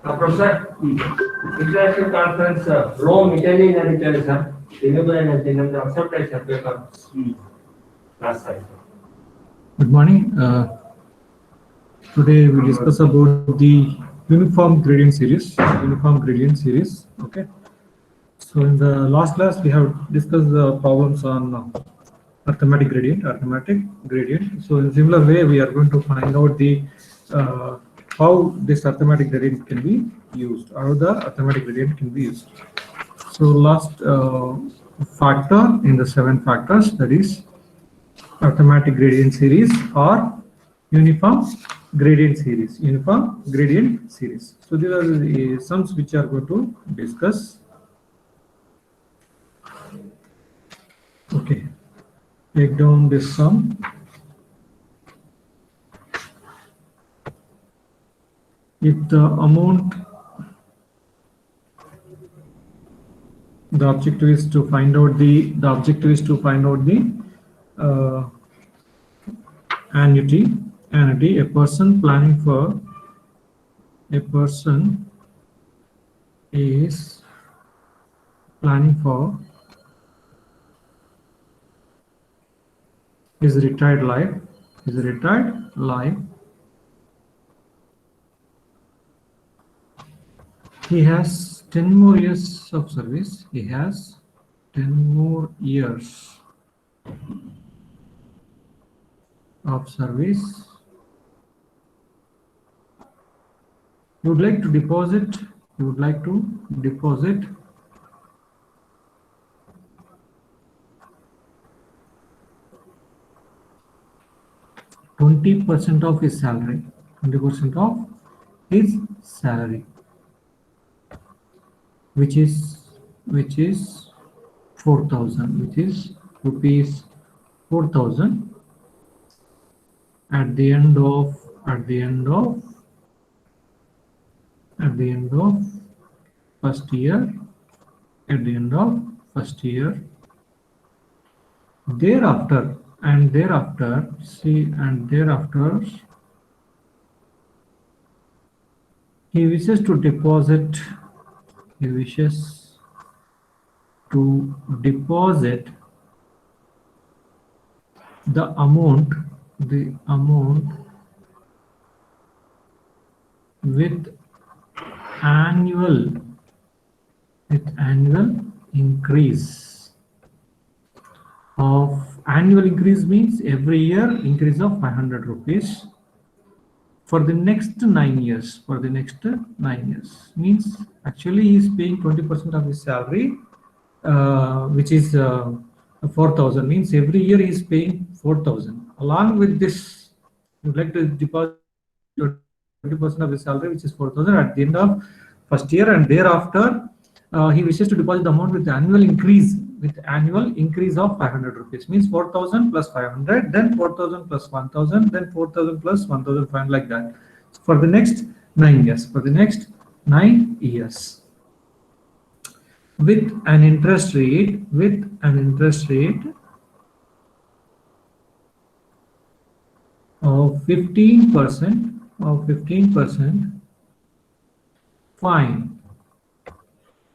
Professor, International Conference, Rome, Italy, and Italy, sir. Renewable energy, and the acceptance of paper. Last time. Good morning. Today we discuss about the uniform gradient series. Okay. So in the last class we have discussed the problems on arithmetic gradient. So in similar way we are going to find out the how this arithmetic gradient can be used. How the arithmetic gradient can be used. So last factor in the 7 factors, that is arithmetic gradient series or uniform gradient series. So these are the sums which are going to discuss. Okay, take down this sum. If the amount, the objective is to find out the annuity. A person is planning for his retired life. He has 10 more years of service. He has 10 more years of service. You would like to deposit 20% of his salary. 20% of his salary, which is 4,000, which is rupees 4,000 at the end of first year. Thereafter he wishes to deposit the amount with annual increase means every year increase of 500 rupees for the next 9 years. Means actually he is paying 20% of his salary, which is 4,000. Means every year he is paying 4,000. Along with this, you would like to deposit 20% of his salary, which is 4,000 at the end of first year, and thereafter he wishes to deposit the amount with annual increase of 500 rupees. Means 4,000 plus 500, then 4,000 plus 1,000, then 4,000 plus 1,500, like that for the next 9 years. With an interest rate of 15%.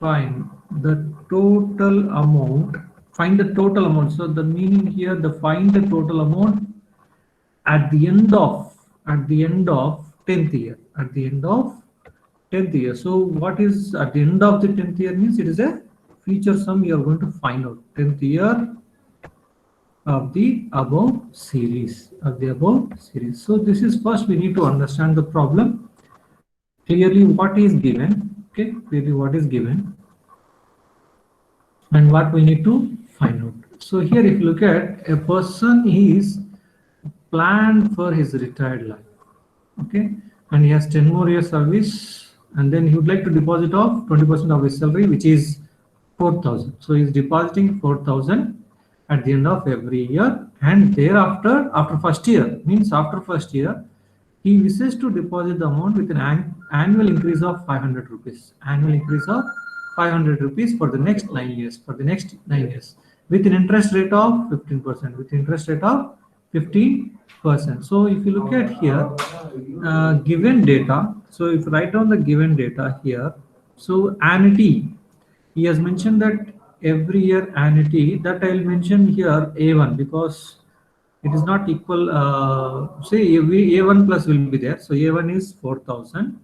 Find the total amount. So the meaning here, find the total amount at the end of 10th year. So what is at the end of the 10th year means it is a future sum you are going to find out. 10th year of the above series. So this is first we need to understand the problem clearly, what is given. And what we need to find out. So here if you look at, a person is planned for his retired life, and he has 10 more years service, and then he would like to deposit of 20% of his salary, which is 4,000. So he is depositing 4,000 at the end of every year, and thereafter, after first year, he wishes to deposit the amount with an annual increase of 500 rupees. For the next 9 years. With an interest rate of 15%. So if you look at here, given data. So if you write down the given data here, so annuity, he has mentioned that every year annuity, that I'll mention here A1 because it is not equal, say A1 plus will be there. So A1 is 4,000,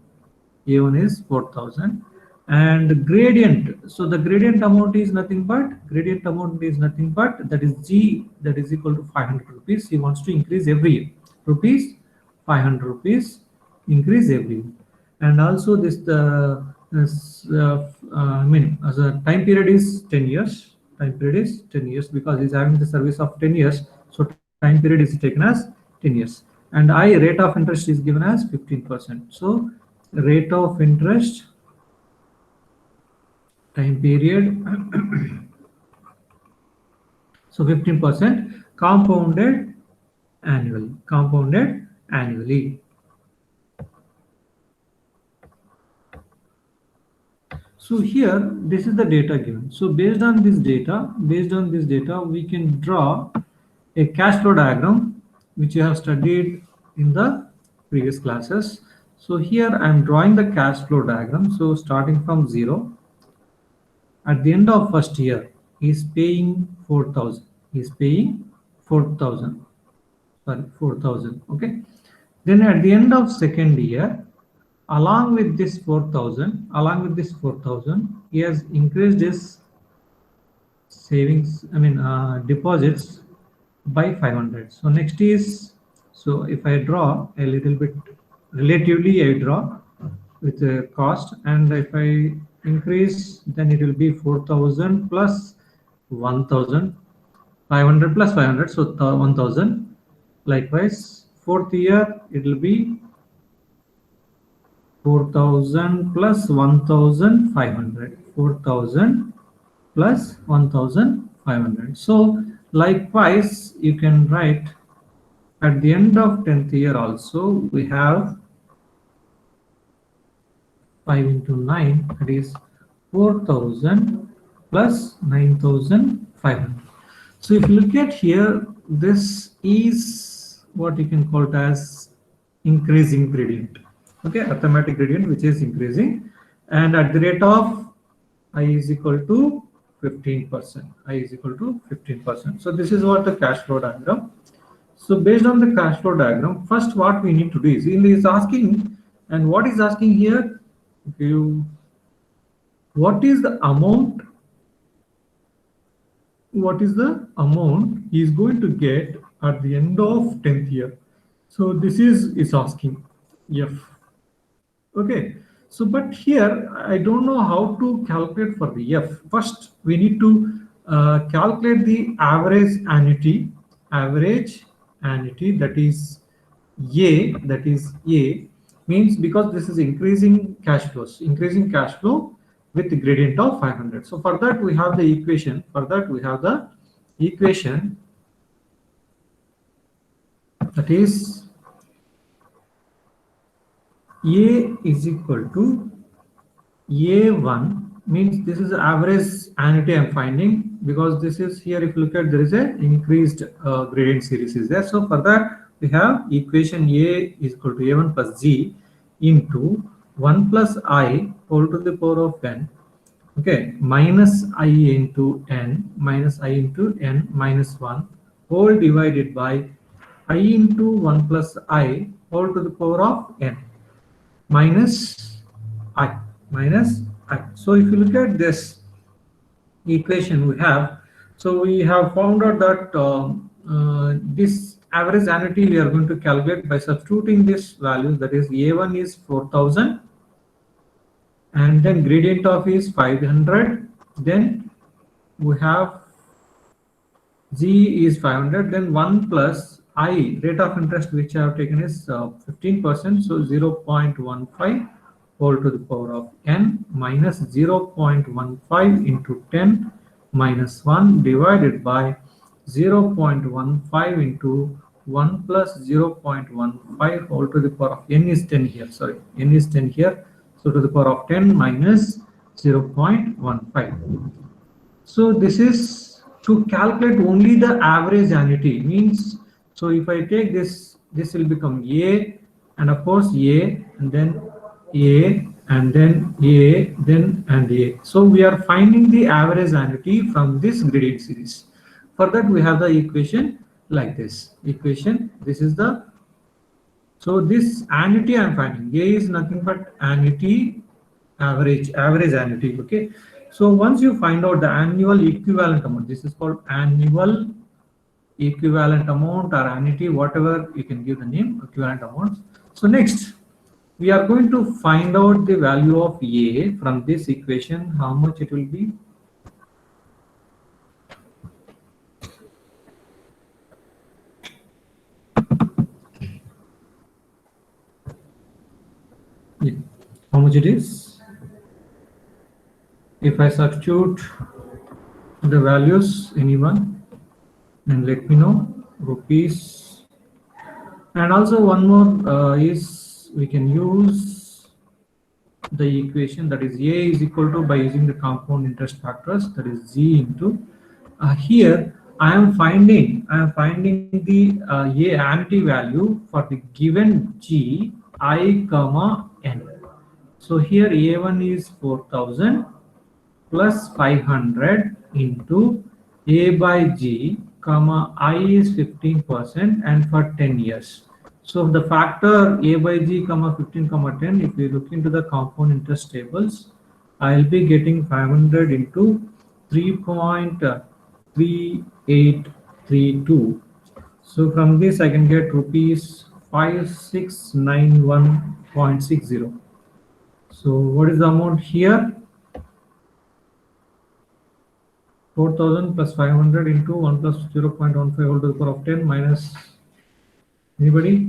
A1 is 4,000 and gradient. So the gradient amount is nothing but, that is G, that is equal to 500 rupees. He wants to increase every year, rupees 500 rupees increase every year. And also this I mean, as a time period is 10 years. Time period is 10 years because he's having the service of 10 years. So time period is taken as 10 years. And I rate of interest is given as 15%. So rate of interest, time period, so 15% compounded annually. So here, this is the data given. So based on this data, we can draw a cash flow diagram, which you have studied in the previous classes. So here I am drawing the cash flow diagram. So starting from 0, at the end of first year, he is paying 4,000. He is paying 4,000. Sorry, 4,000. Okay. Then at the end of second year, along with this 4,000, he has increased his savings, deposits by 500. So next is, so if I draw a little bit, relatively I draw with the cost, and if I increase, then it will be 4,000 plus 1,000, 500 plus 500, so 1,000. Likewise, fourth year, it will be 4,000 plus 1,500, 4,000 plus 1,500. So likewise, you can write at the end of 10th year also, we have 5 into 9, that is 4,000 plus 9,500. So if you look at here, this is what you can call it as increasing gradient. Okay, arithmetic gradient which is increasing, and at the rate of I is equal to 15%. I is equal to 15%. So this is what the cash flow diagram. So based on the cash flow diagram, first what we need to do is, is asking, and what is asking here, what is the amount? What is the amount he is going to get at the end of 10th year? So this is asking F. Okay, so but here I don't know how to calculate for the F. First, we need to calculate the average annuity, that is A, means because this is increasing cash flow with the gradient of 500. So for that we have the equation. That is A is equal to A1, means this is the average annuity I'm finding, because this is here, if you look at, there is a increased gradient series is there. So for that we have equation A is equal to A1 plus G into 1 plus I whole to the power of n, okay, minus I into n minus 1 whole divided by I into 1 plus I whole to the power of n minus I. So if you look at this equation we have, so we have found out that this average annuity we are going to calculate by substituting this value, that is A1 is 4,000 and then gradient of is 500, then we have G is 500, then 1 plus I, rate of interest which I have taken is 15%, so 0.15 whole to the power of n minus 0.15 into 10 minus 1 divided by 0.15 into 1 plus 0.15 whole to the power of n is 10 here, sorry, n is 10 here, so to the power of 10 minus 0.15. So this is to calculate only the average annuity, means, so if I take this will become A, and of course A, and then A, and then A, then and A. So we are finding the average annuity from this gradient series. For that we have the equation like this. Equation, this is the, so this annuity I am finding. A is nothing but annuity, average annuity. Okay. So once you find out the annual equivalent amount, this is called annual equivalent amount or annuity, whatever you can give the name, equivalent amount. So next, we are going to find out the value of A from this equation, how much it will be. Yeah. How much it is? If I substitute the values, anyone, and let me know, rupees. And also one more is we can use the equation, that is A is equal to, by using the compound interest factors, that is G into, here I am finding the A annuity value for the given G I comma N. So here A1 is 4000 plus 500 into A by G comma I is 15% and for 10 years. So the factor A by G comma 15 comma 10, if we look into the compound interest tables, I'll be getting 500 into 3.3832. So from this I can get rupees 5691.60. So what is the amount here? 4000 plus 500 into 1 plus 0.15 whole to the power of 10 minus, anybody?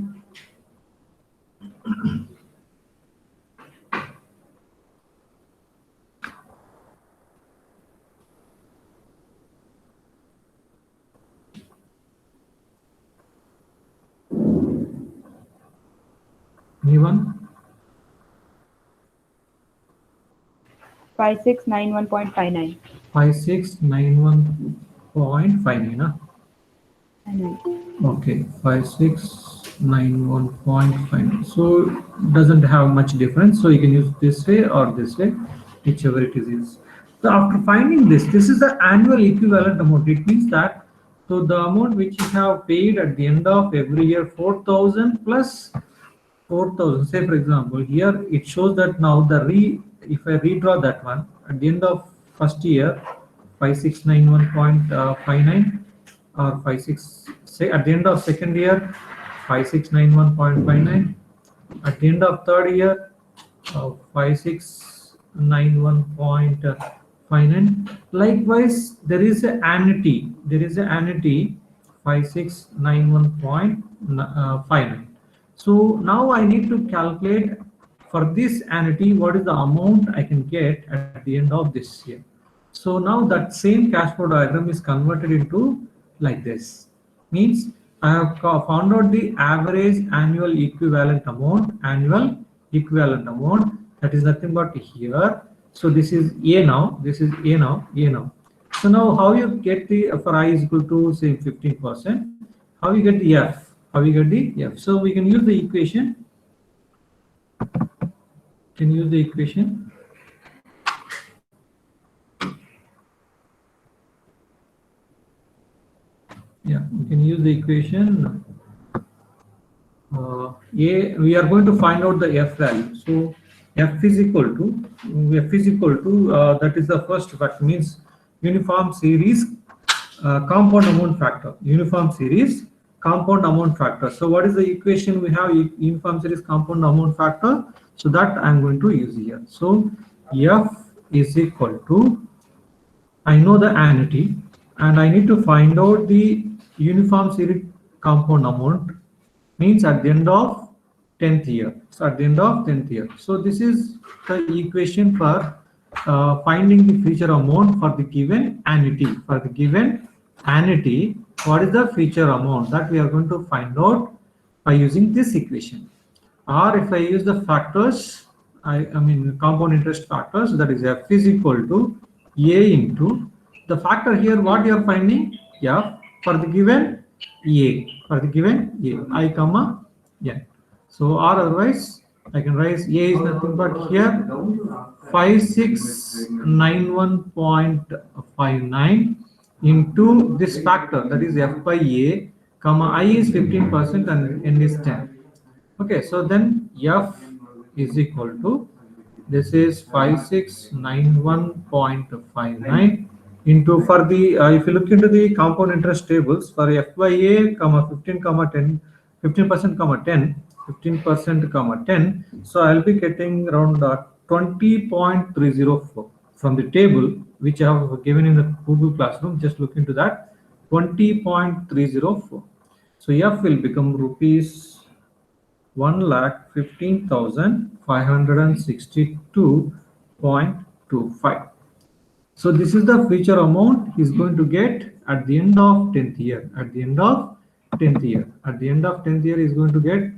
Anyone? 5691.59. 5691.59, huh? Okay, 5691.59. So doesn't have much difference. So you can use this way or this way, whichever it is. So after finding this is the annual equivalent amount. It means that, so the amount which you have paid at the end of every year, 4000 plus 4000. Say for example, here it shows that now if I redraw that one at the end of first year, 5691.59 or 56. Say at the end of second year, 5691.59. At the end of third year, 5691.59. Likewise, there is an annuity. 5691.59. So now I need to calculate for this annuity what is the amount I can get at the end of this year. So now that same cash flow diagram is converted into like this. Means I have found out the average annual equivalent amount, that is nothing but here. So this is A now, So now how you get the, for I is equal to say 15%, how you get the F? So we can use the equation. Yeah, we can use the equation. We are going to find out the F value. So F is equal to, that is the first factor, means uniform series compound amount factor. So what is the equation we have? Uniform series compound amount factor. So that I'm going to use here. So F is equal to, I know the annuity and I need to find out the uniform series compound amount, means at the end of 10th year. So this is the equation for finding the future amount for the given annuity. What is the future amount that we are going to find out by using this equation? Or if I use the factors, I mean compound interest factors, that is F is equal to A into the factor here, what you are finding? F for the given A, I comma N. So or otherwise I can write A is nothing but here 5691.59 into this factor, that is F by A, comma I is 15% and N is 10. Okay, so then F is equal to, this is 5691.59 into, for the if you look into the compound interest tables for F by A, comma 15, comma 10, 15%, comma 10, 15%, comma 10. So I'll be getting around 20.304 from the table which I have given in the Google Classroom. Just look into that, 20.304. So F will become rupees 1,15,562.25. So this is the future amount he's going to get at the end of 10th year. At the end of 10th year. At the end of 10th year, he's going to get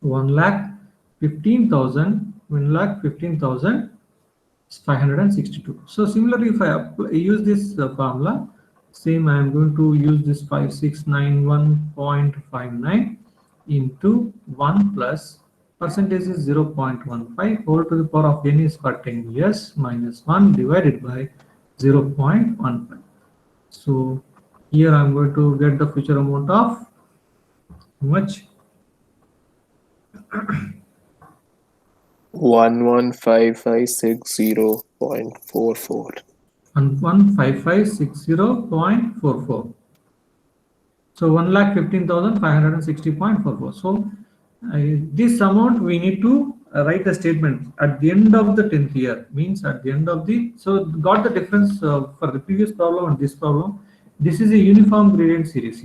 1,15,562. So similarly, if I use this formula, same I am going to use this 5691.59 into 1 plus percentage is 0.15 whole to the power of n is for 10 years minus 1 divided by 0.15. So here I am going to get the future amount of how much? 115560.44. 115560.44. So 1,15,560.44. So this amount we need to write a statement at the end of the 10th year, means at the end of the, so got the difference for the previous problem and this problem. This is a uniform gradient series,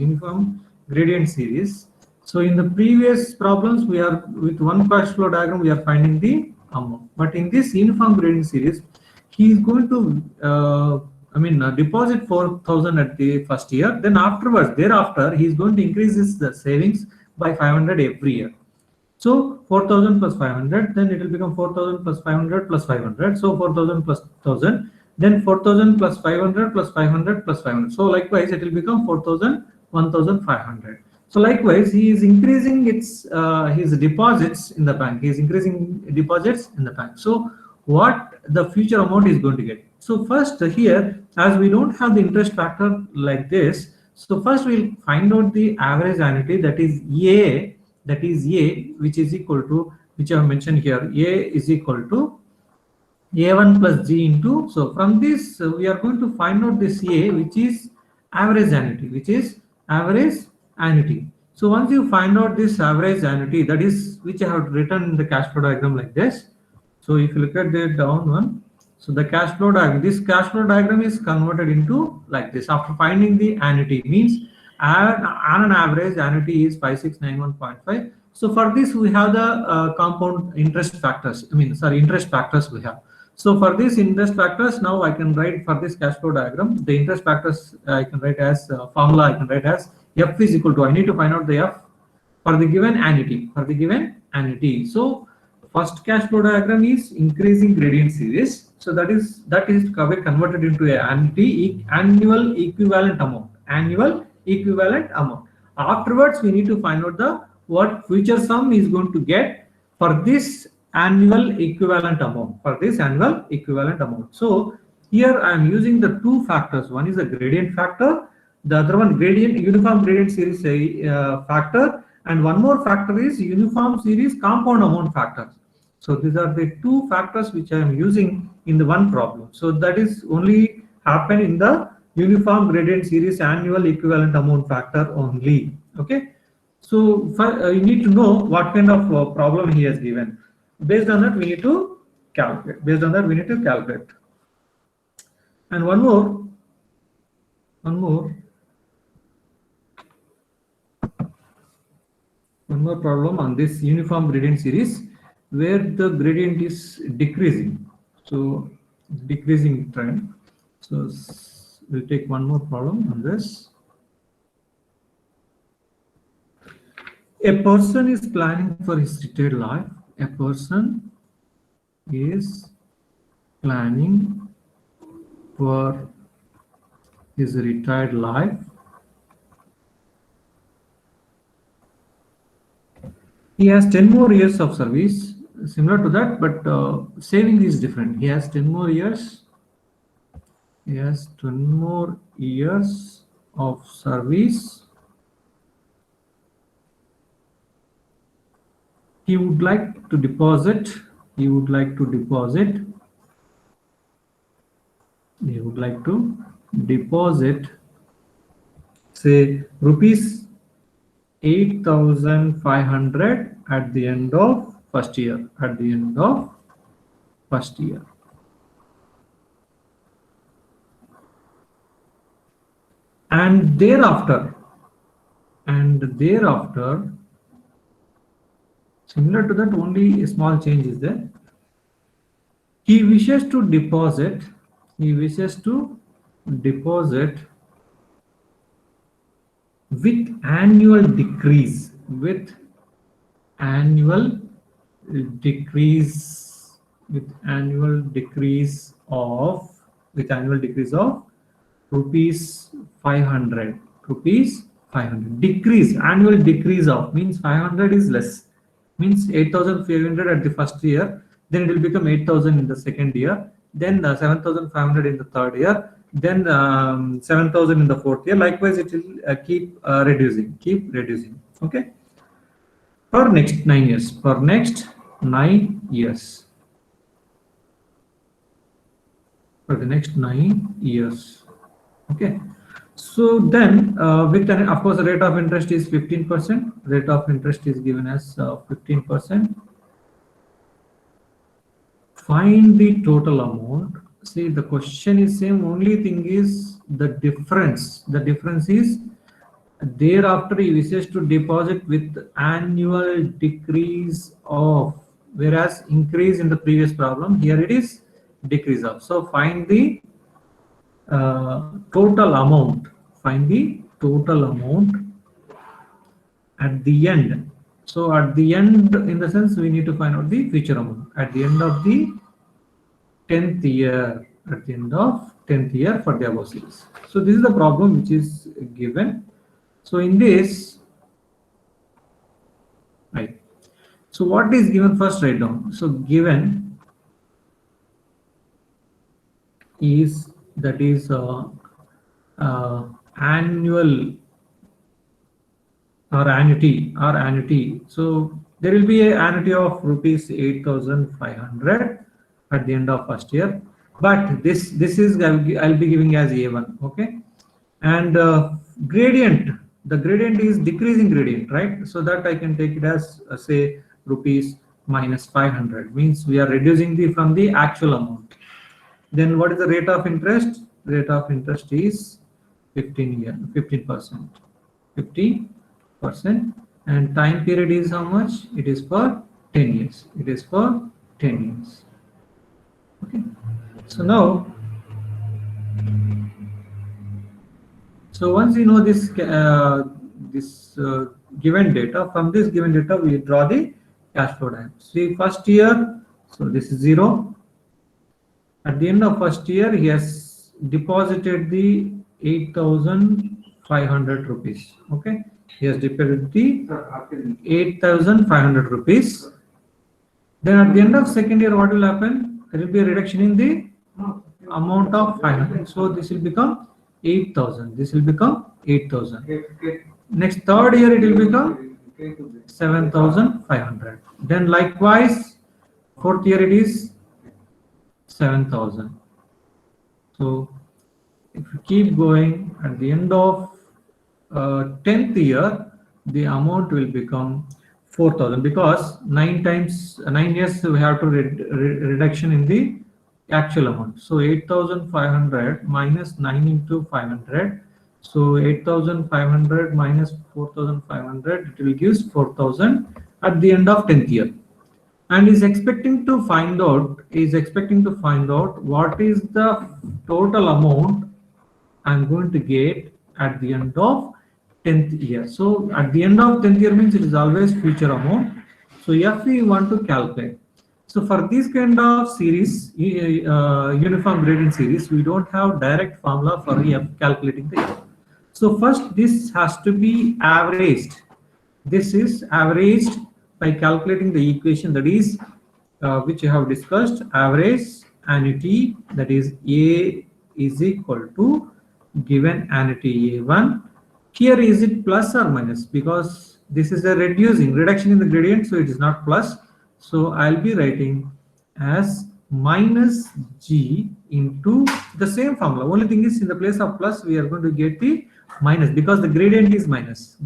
So in the previous problems, we are with one cash flow diagram, we are finding the amount. But in this uniform gradient series, he is going to deposit 4,000 at the first year. Then thereafter, he is going to increase his savings by 500 every year. So 4,000 plus 500, then it will become 4,000 plus 500 plus 500. So 4,000 plus 1,000, then 4,000 plus 500 plus 500 plus 500. So likewise, it will become 4,000, 1,500. So likewise, he is increasing his deposits in the bank. He is increasing deposits in the bank. So what the future amount is going to get? So first here, as we don't have the interest factor like this, so first we'll find out the average annuity, that is A, which is equal to, which I have mentioned here, A is equal to A1 plus G into, so from this we are going to find out this A, which is average annuity, So once you find out this average annuity, that is which I have written in the cash flow diagram like this. So if you look at the down one, so the cash flow diagram, this cash flow diagram is converted into like this. After finding the annuity, means on an average annuity is 5691.5. So for this we have the compound interest factors. Interest factors we have. So for these interest factors, now I can write for this cash flow diagram, the interest factors I can write as formula. I can write as F is equal to, I need to find out the F for the given annuity. So first cash flow diagram is increasing gradient series. So that is converted into a annual equivalent amount. Afterwards, we need to find out what future sum is going to get for this annual equivalent amount. So here I am using the two factors. One is the gradient factor, the other one uniform gradient series factor, and one more factor is uniform series compound amount factor. So these are the two factors which I am using in the one problem. So that is only happen in the uniform gradient series annual equivalent amount factor only. Okay. So you need to know what kind of problem he has given. Based on that, we need to calculate. And one more problem on this uniform gradient series, where the gradient is decreasing. So decreasing trend. So we'll take one more problem on this. A person is planning for his retired life. A person is planning for his retired life. He has 10 more years of service, similar to that, but saving is different. He has 10 more years. He has 10 more years of service. He would like to deposit. He would like to deposit. He would like to deposit, say, rupees 8,500 at the end of first year. At the end of first year. And thereafter, similar to that, only a small change is there. He wishes to deposit. He wishes to deposit with annual decrease. With annual decrease. With annual decrease of. With annual decrease of rupees 500. Rupees 500. Decrease. Annual decrease of means 500 is less. Means 8,500 at the first year, then it will become 8,000 in the second year, then 7,500 in the third year, then 7,000 in the fourth year. Likewise, it will keep reducing. Okay. For next 9 years. For next 9 years. For the next 9 years. Okay. So then, with an, of course, the rate of interest is 15%. Rate of interest is given as 15%. Find the total amount. See, the question is same. Only thing is the difference. The difference is thereafter he wishes to deposit with annual decrease of, whereas increase in the previous problem. Here it is decrease of. So find the total amount. Find the total amount at the end. So at the end, in the sense, we need to find out the future amount at the end of the 10th year. At the end of 10th year for the above series. So this is the problem which is given. So in this, right. So what is given first? Write down. So given is, that is annual or annuity. So there will be an annuity of rupees 8,500 at the end of first year. But this is I'll be giving as A1. Okay. And gradient. The gradient is decreasing gradient, right? So that I can take it as say rupees minus 500. Means we are reducing from the actual amount. Then what is the rate of interest? Rate of interest is 15%. 50%. And time period is how much? It is for 10 years. It is for 10 years. Okay. So now, so once you know this given data, from this given data we draw the cash flow diagram. See, first year, so this is 0. At the end of first year, he has deposited the 8,500 rupees. Okay, he has deposited the 8,500 rupees. Then at the end of second year, what will happen? There will be a reduction in the amount of 500. So this will become 8,000. This will become 8,000. Next third year, it will become 7,500. Then likewise, fourth year it is 7,000. So if you keep going, at the end of 10th year, the amount will become 4,000, because 9 years we have to reduction in the actual amount. So 8,500 minus 9 into 500. So 8,500 minus 4,500, it will give 4,000 at the end of 10th year. And is expecting to find out what is the total amount I'm going to get at the end of 10th year. So at the end of 10th year means it is always future amount. So if we want to calculate, so for this kind of series, uniform gradient series, we don't have direct formula for calculating the F. So first this has to be averaged. This is averaged by calculating the equation, that is which you have discussed, average annuity, that is A is equal to given annuity A1. Here is it plus or minus, because this is a reduction in the gradient, so it is not plus. So I'll be writing as minus G into the same formula. Only thing is, in the place of plus we are going to get the minus, because the gradient is minus.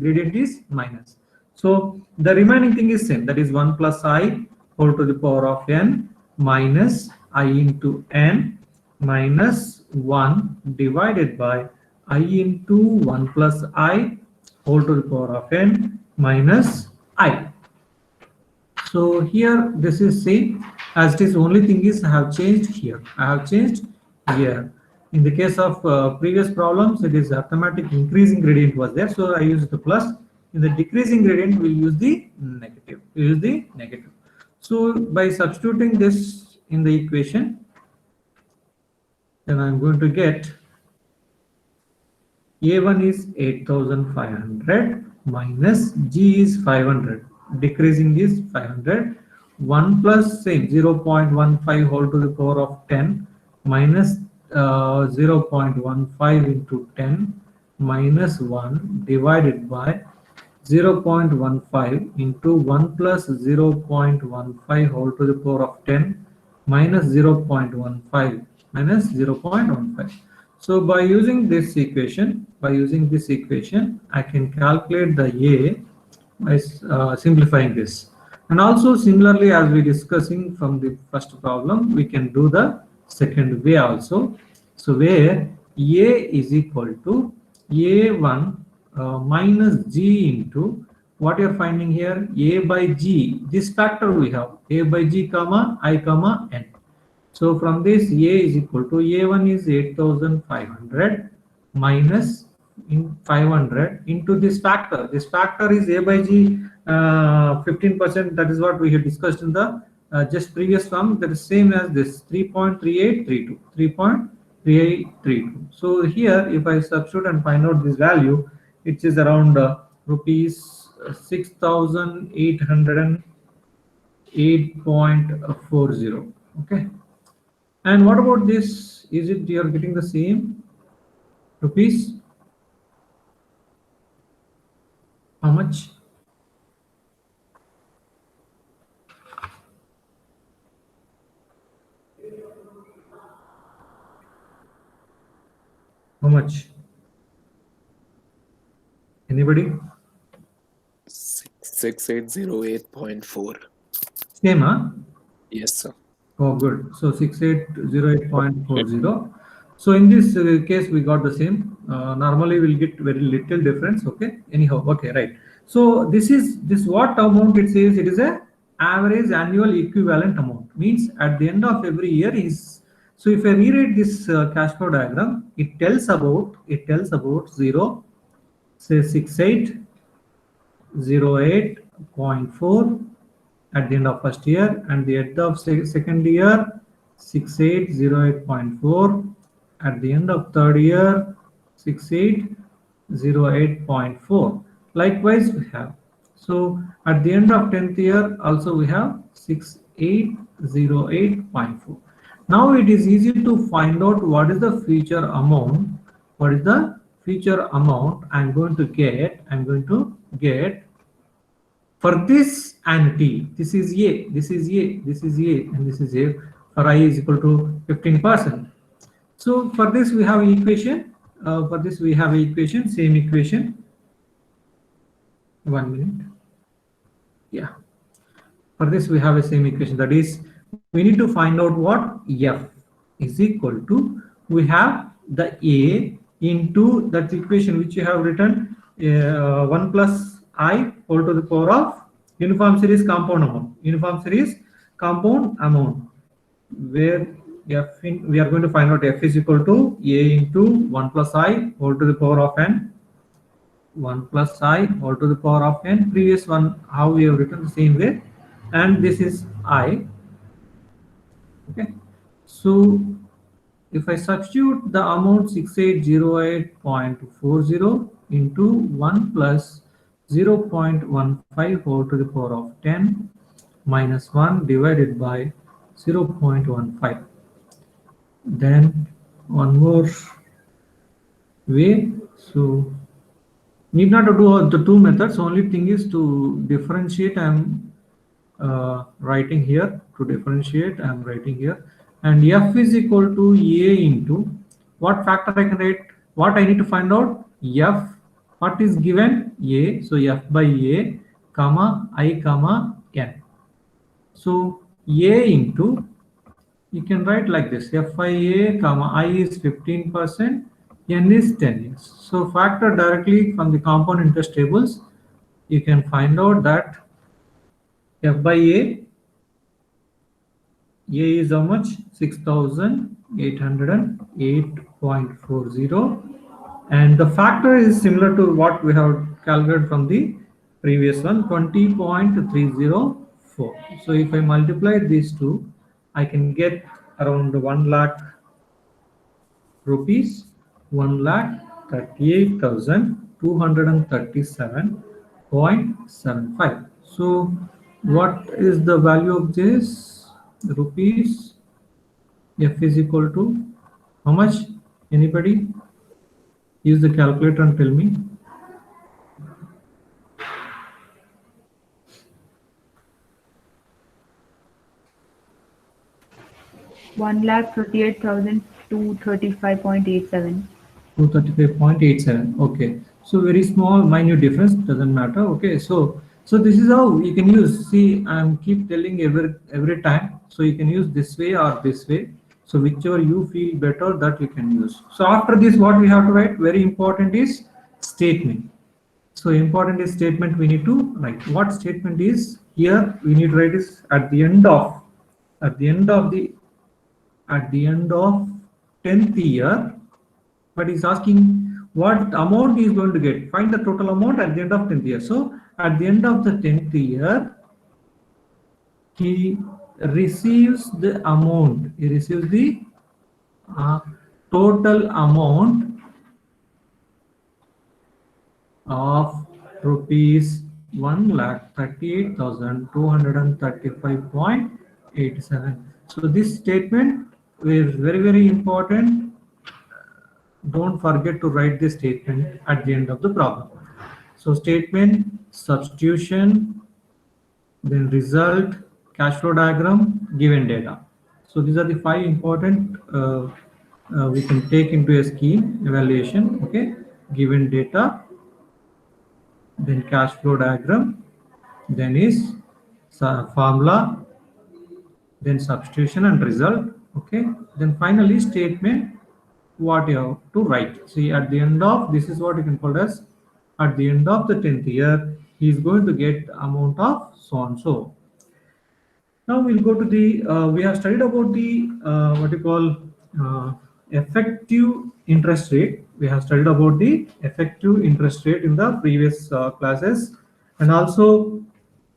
So the remaining thing is same, that is 1 plus I whole to the power of n minus I into n minus 1 divided by I into 1 plus I whole to the power of n minus I. So here this is same as it is, only thing is I have changed here. In the case of previous problems, it is arithmetic increasing gradient was there, so I used the plus. In the decreasing gradient, we'll use the negative. So by substituting this in the equation, then I'm going to get A1 is 8,500 minus G is 500. Decreasing is 500. 1 plus same 0.15 whole to the power of 10 minus 0.15 into 10 minus 1 divided by 0.15 into 1 plus 0.15 whole to the power of 10 minus 0.15. So by using this equation, I can calculate the A by simplifying this. And also similarly, as we discussing from the first problem, we can do the second way also. So where A is equal to A1 minus G into what you are finding here, A by G. This factor we have, A by G comma I comma N. So from this, A is equal to A1 is 8,500 minus in 500 into this factor. This factor is A by G 15%. That is what we have discussed in the just previous one. That is same as this 3.3832. So here, if I substitute and find out this value, it is around rupees 6,808.40. Okay. And what about this? Is it you are getting the same rupees? How much? How much? Anybody? 6808.4. Same, huh? Yes, sir. Oh, good. So 6808.40. So in this case, we got the same. Normally, we'll get very little difference. Okay. Anyhow, okay, right. So this what amount it says? It is a average annual equivalent amount. Means at the end of every year is. So if I rewrite this cash flow diagram, it tells about 0, say 6808.4 at the end of first year, and the end of second year 6808.4, at the end of third year 6808.4. likewise we have. So at the end of 10th year also we have 6808.4. now it is easy to find out what is the future amount. I'm going to get for this annuity. This is A, and this is A, for I is equal to 15%. So for this we have equation. Same equation. 1 minute. Yeah. For this we have a same equation. That is, we need to find out what F is equal to. We have the A into that equation which you have written 1 plus I whole to the power of uniform series compound amount, where F we are going to find out F is equal to A into 1 plus I whole to the power of n. 1 plus I whole to the power of n. Previous one how we have written the same way, and this is I. Okay. So if I substitute the amount 6808.40 into 1 plus 0.15 over to the power of 10 minus 1 divided by 0.15. Then one more way. So need not to do the two methods. Only thing is to differentiate. I'm writing here. To differentiate, I'm writing here. And f is equal to a into what factor I can write? What I need to find out? F. What is given? A. So f by a, comma I, comma n. So a into, you can write like this: f by a, comma I is 15%, n is 10 years. So factor directly from the compound interest tables. You can find out that f by a is how much? 6,808.40, and the factor is similar to what we have calculated from the previous one, 20.304. So if I multiply these two, I can get around 1 lakh rupees, 1,38,237.75. So what is the value of this? Rupees. F is equal to how much? Anybody? Use the calculator and tell me. $1,38,235.87. 235.87. Okay, so very small minute difference, doesn't matter. Okay, so this is how you can use. See, I'm keep telling every time, so you can use this way or this way. So whichever you feel better, that you can use. So after this, what we have to write, very important, is statement. So important is statement, we need to write. What statement is here? We need to write is at the end of 10th year. But he's asking what amount he is going to get. Find the total amount at the end of 10th year. So at the end of the 10th year, he receives the amount. He receives the total amount of rupees 1,38,235.87. So this statement is very, very important. Don't forget to write this statement at the end of the problem. So statement, substitution, then result, cash flow diagram, given data. So these are the 5 important we can take into a scheme evaluation. Okay, given data, then cash flow diagram, then is formula, then substitution and result. Okay, then finally statement, what you have to write. See, at the end of, this is what you can call as, at the end of the 10th year, he is going to get amount of so and so. Now we'll go to the, we have studied about the, what you call effective interest rate. We have studied about the effective interest rate in the previous classes, and also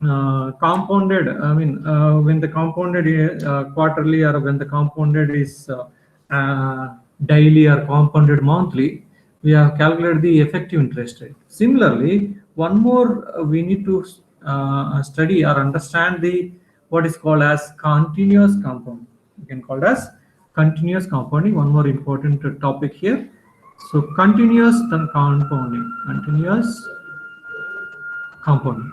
compounded, I mean, when the compounded quarterly, or when the compounded is daily or compounded monthly, we have calculated the effective interest rate. Similarly, one more we need to study or understand the what is called as continuous compounding. You can call it as continuous compounding. One more important topic here. So continuous compounding, continuous compounding,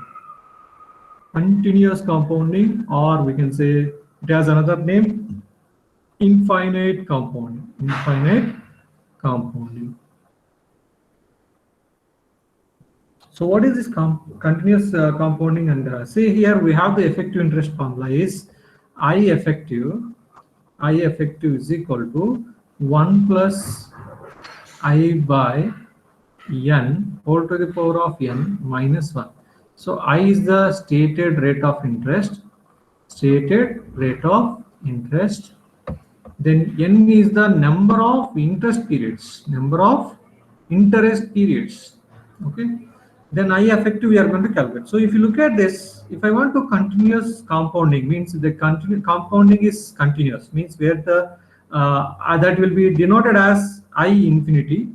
or we can say it has another name, infinite compounding. So what is this continuous compounding? And say here we have the effective interest formula is I effective is equal to 1 plus I by n whole to the power of n minus 1. So I is the stated rate of interest. Then n is the number of interest periods. Okay. Then I effective we are going to calculate. So if you look at this, if I want to continuous compounding, means the compounding is continuous, means where the that will be denoted as I infinity.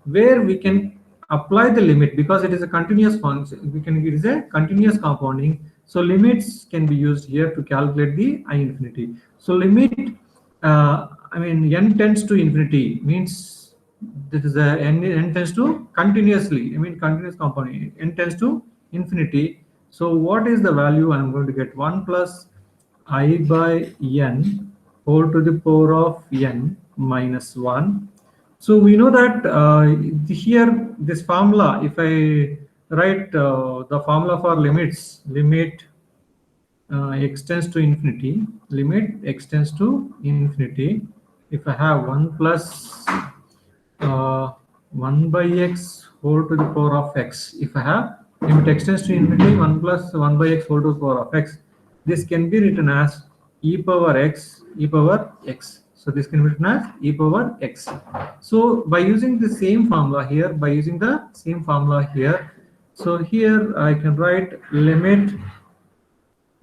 Where we can apply the limit, because it is a continuous function, it is a continuous compounding. So limits can be used here to calculate the I infinity. So limit, I mean, n tends to infinity means that is a n tends to continuously, I mean continuous compounding, n tends to infinity. So what is the value? I'm going to get 1 plus I by n whole to the power of n minus 1. So we know that here this formula, if I write the formula for limits, limit x tends to infinity, limit x tends to infinity. If I have 1 plus 1 by x whole to the power of x, if I have limit x tends to infinity 1 plus 1 by x whole to the power of x, this can be written as e power x, e power x. So this can be written as e power x. So by using the same formula here, so here I can write limit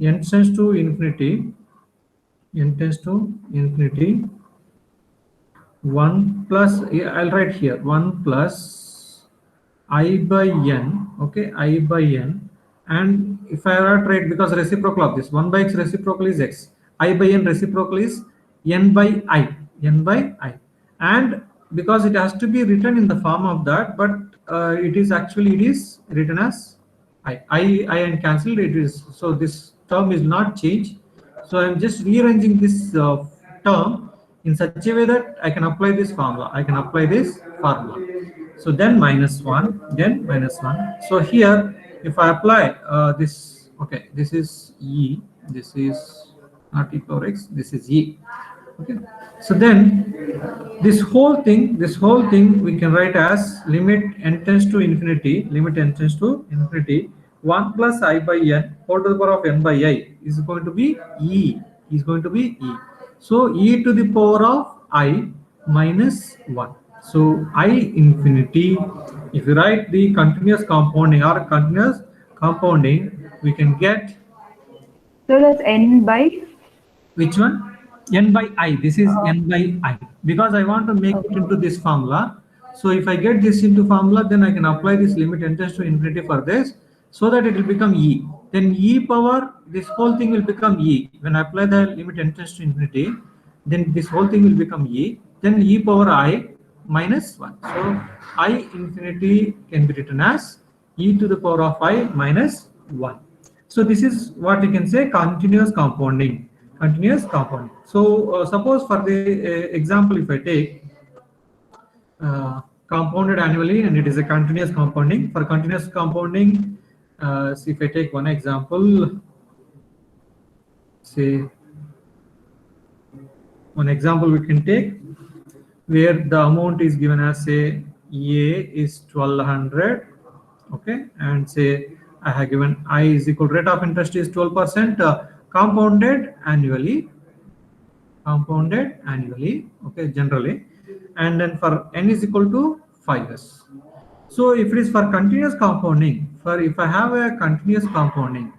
n tends to infinity, 1 plus, I'll write here 1 plus I by n, okay, I by n. And if I write, because reciprocal of this 1 by x reciprocal is x, I by n reciprocal is n by I, and because it has to be written in the form of that, but it is written as I and cancelled, it is, so this term is not changed. So I'm just rearranging this term in such a way that I can apply this formula. So then minus 1, So here, if I apply this, okay, this is e, this is not e power x, this is e. Okay. So then this whole thing we can write as limit n tends to infinity, 1 plus I by n whole to the power of n by I is going to be e, So e to the power of I minus 1. So I infinity, if you write the continuous compounding, we can get, So that's n by, which one? N by I. This is n by I, because I want to make it into this formula. So if I get this into formula, then I can apply this limit n tends to infinity for this, so that it will become e. Then e power, this whole thing will become e. When I apply the limit n tends to infinity, then this whole thing will become e. Then e power I minus 1. So I infinity can be written as e to the power of I minus 1. So this is what we can say continuous compounding. So suppose for the example, if I take compounded annually and it is a continuous compounding. For continuous compounding, see if I take one example, say one example we can take where the amount is given as, say, A is 1200, okay, and say I have given I is equal rate of interest is 12%, compounded annually, okay, generally, and then for n is equal to 5 years. So if it is for continuous compounding, if I have a continuous compounding,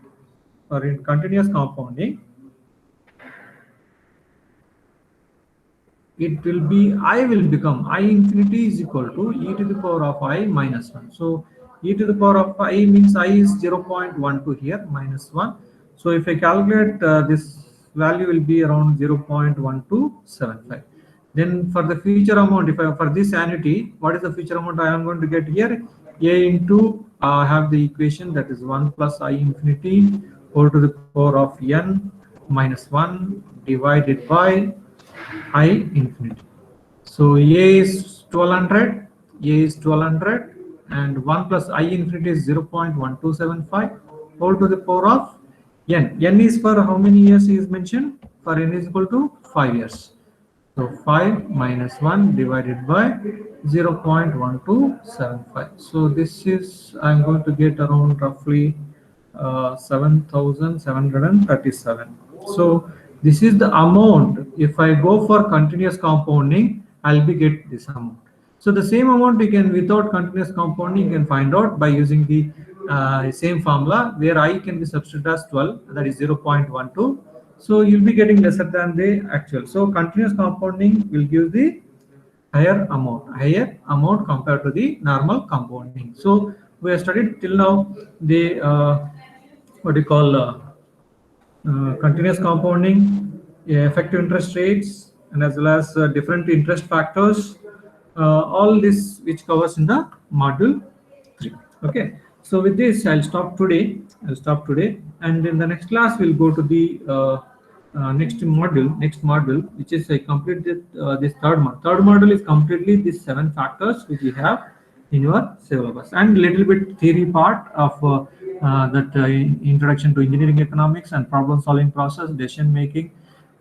it will be, I will become, I infinity is equal to e to the power of I minus 1. So e to the power of I means I is 0.12 here, minus 1. So if I calculate, this value will be around 0.1275. Then for the future amount, for this annuity, what is the future amount I am going to get here? A into, I have the equation that is 1 plus I infinity whole to the power of n minus 1 divided by I infinity. So A is 1200, and 1 plus I infinity is 0.1275 whole to the power of n. N is for how many years is mentioned? For n is equal to 5 years. So 5 minus 1 divided by 0.1275. So this is, I'm going to get around roughly 7,737. So this is the amount. If I go for continuous compounding, I'll be get this amount. So the same amount you can, without continuous compounding, you can find out by using the same formula where I can be substituted as 12, that is 0.12. So you'll be getting lesser than the actual. So continuous compounding will give the higher amount compared to the normal compounding. So we have studied till now the what you call continuous compounding, effective interest rates, and as well as different interest factors. All this which covers in the module 3. Okay. So with this, I'll stop today. And in the next class, we'll go to the next module, which is I completed this third module. Third module is completely these 7 factors which you have in your syllabus, and little bit theory part of that introduction to engineering economics and problem solving process, decision making,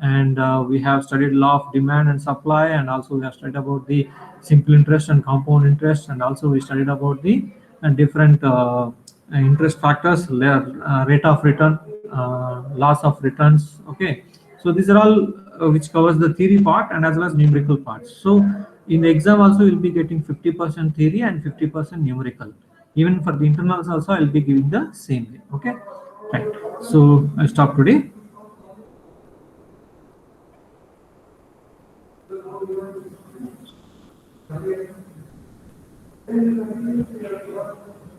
and we have studied law of demand and supply, and also we have studied about the simple interest and compound interest, and also we studied about the different interest factors, rate of return, loss of returns. Okay, so these are all which covers the theory part and as well as numerical parts. So in the exam also you'll be getting 50% theory and 50% numerical. Even for the internals also I'll be giving the same way. Okay, right. So I stop today.